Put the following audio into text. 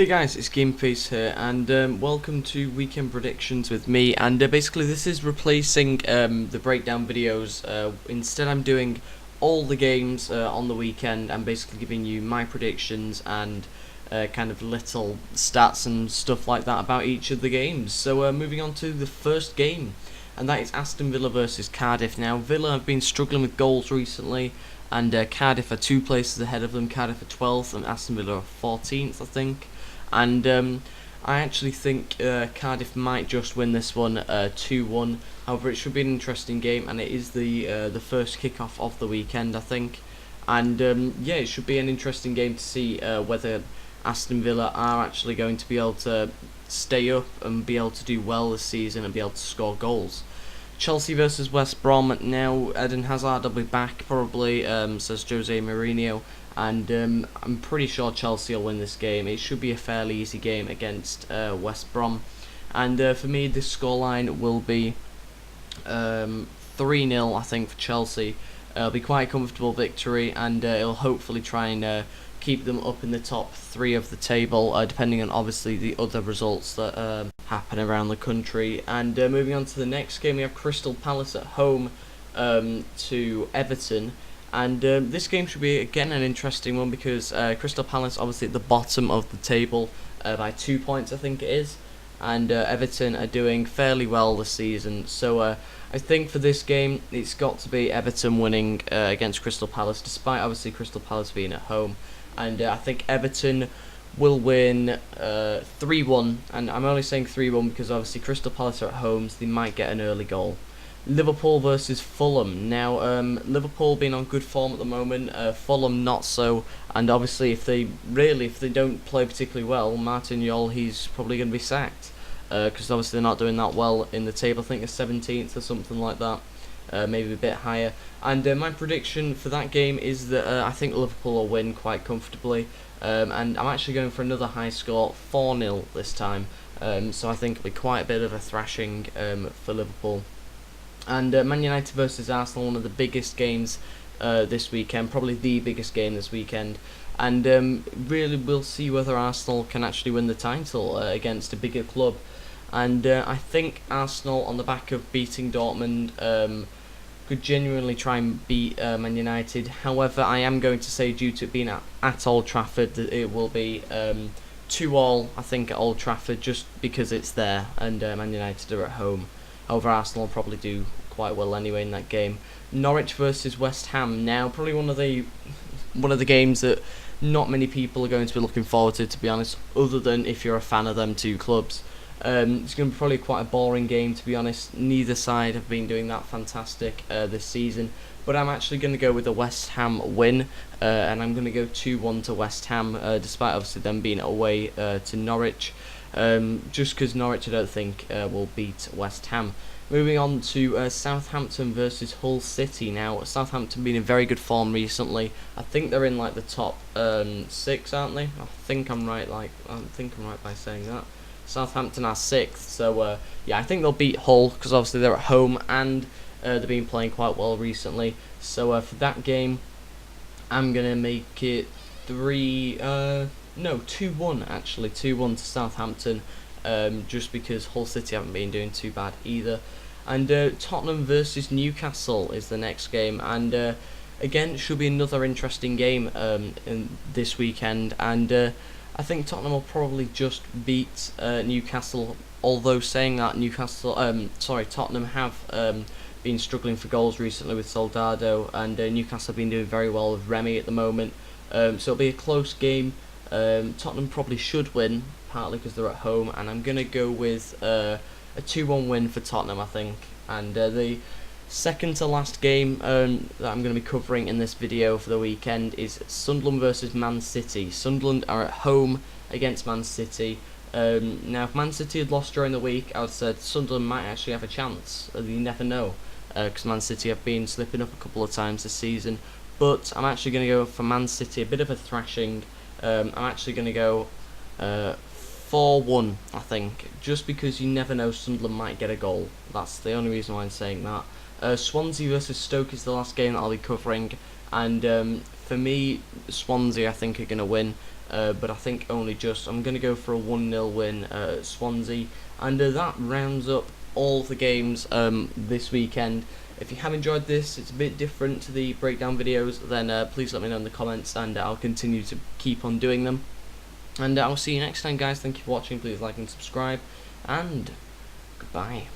Hey guys, it's GameFace here, and welcome to Weekend Predictions with me. And basically, this is replacing the breakdown videos. Instead, I'm doing all the games on the weekend. I'm basically giving you my predictions and kind of little stats and stuff like that about each of the games. So, moving on to the first game, and that is Aston Villa versus Cardiff. Now, Villa have been struggling with goals recently, and Cardiff are 2 places ahead of them. Cardiff are 12th, and Aston Villa are 14th, I think. And I actually think Cardiff might just win this one 2-1. However, it should be an interesting game, and it is the first kickoff of the weekend, I think. And yeah, it should be an interesting game to see whether Aston Villa are actually going to be able to stay up and be able to do well this season and be able to score goals. Chelsea versus West Brom. Now, Eden Hazard will be back probably, says Jose Mourinho. And I'm pretty sure Chelsea will win this game. It should be a fairly easy game against West Brom. And for me, this scoreline will be 3-0, I think, for Chelsea. It'll be quite a comfortable victory, and it'll hopefully try and keep them up in the top 3 of the table, depending on obviously the other results that happen around the country. And moving on to the next game, we have Crystal Palace at home to Everton. And this game should be, again, an interesting one because Crystal Palace obviously at the bottom of the table by 2 points, I think it is. And Everton are doing fairly well this season. So I think for this game, it's got to be Everton winning against Crystal Palace, despite obviously Crystal Palace being at home. And I think Everton will win 3-1. And I'm only saying 3-1 because obviously Crystal Palace are at home, so they might get an early goal. Liverpool versus Fulham. Now, Liverpool being on good form at the moment, Fulham not so, and obviously if they don't play particularly well, Martin Jol, he's probably going to be sacked, because obviously they're not doing that well in the table. I think they're 17th or something like that, maybe a bit higher. And my prediction for that game is that I think Liverpool will win quite comfortably, and I'm actually going for another high score, 4-0 this time, so I think it'll be quite a bit of a thrashing for Liverpool. And Man United versus Arsenal, one of the biggest games this weekend, probably the biggest game this weekend. And really we'll see whether Arsenal can actually win the title against a bigger club. And I think Arsenal, on the back of beating Dortmund, could genuinely try and beat Man United. However, I am going to say, due to it being at Old Trafford, that it will be 2-2, I think, at Old Trafford, just because it's there and Man United are at home. However, Arsenal will probably do quite well anyway in that game. Norwich versus West Ham. Now, probably one of the games that not many people are going to be looking forward to be honest, other than if you're a fan of them two clubs. It's going to be probably quite a boring game, to be honest. Neither side have been doing that fantastic this season. But I'm actually going to go with the West Ham win, and I'm going to go 2-1 to West Ham, despite obviously them being away to Norwich. Just because Norwich, I don't think, will beat West Ham. Moving on to Southampton versus Hull City. Now, Southampton been in very good form recently. I think they're in like the top 6, aren't they? I think I'm right by saying that. Southampton are 6th, so yeah, I think they'll beat Hull because obviously they're at home and they've been playing quite well recently. So for that game, I'm gonna make it 2-1 actually, 2-1 to Southampton, just because Hull City haven't been doing too bad either. And Tottenham versus Newcastle is the next game, and again, it should be another interesting game in this weekend. And I think Tottenham will probably just beat Newcastle. Although saying that, Tottenham have been struggling for goals recently with Soldado, and Newcastle have been doing very well with Remy at the moment. So it'll be a close game. Tottenham probably should win, partly because they're at home, and I'm going to go with a 2-1 win for Tottenham, I think. And the second to last game that I'm going to be covering in this video for the weekend is Sunderland versus Man City. Sunderland are at home against Man City. Now, if Man City had lost during the week, I would have said Sunderland might actually have a chance. You never know, because Man City have been slipping up a couple of times this season. But I'm actually going to go for Man City, a bit of a thrashing. I'm actually going to go 4-1, I think, just because you never know, Sunderland might get a goal. That's the only reason why I'm saying that. Swansea versus Stoke is the last game that I'll be covering, and for me, Swansea I think are going to win. but I think only just. I'm going to go for a 1-0 win at Swansea, and that rounds up all the games this weekend. If you have enjoyed this, it's a bit different to the breakdown videos, then please let me know in the comments, and I'll continue to keep on doing them. And I'll see you next time, guys. Thank you for watching. Please like and subscribe, and goodbye.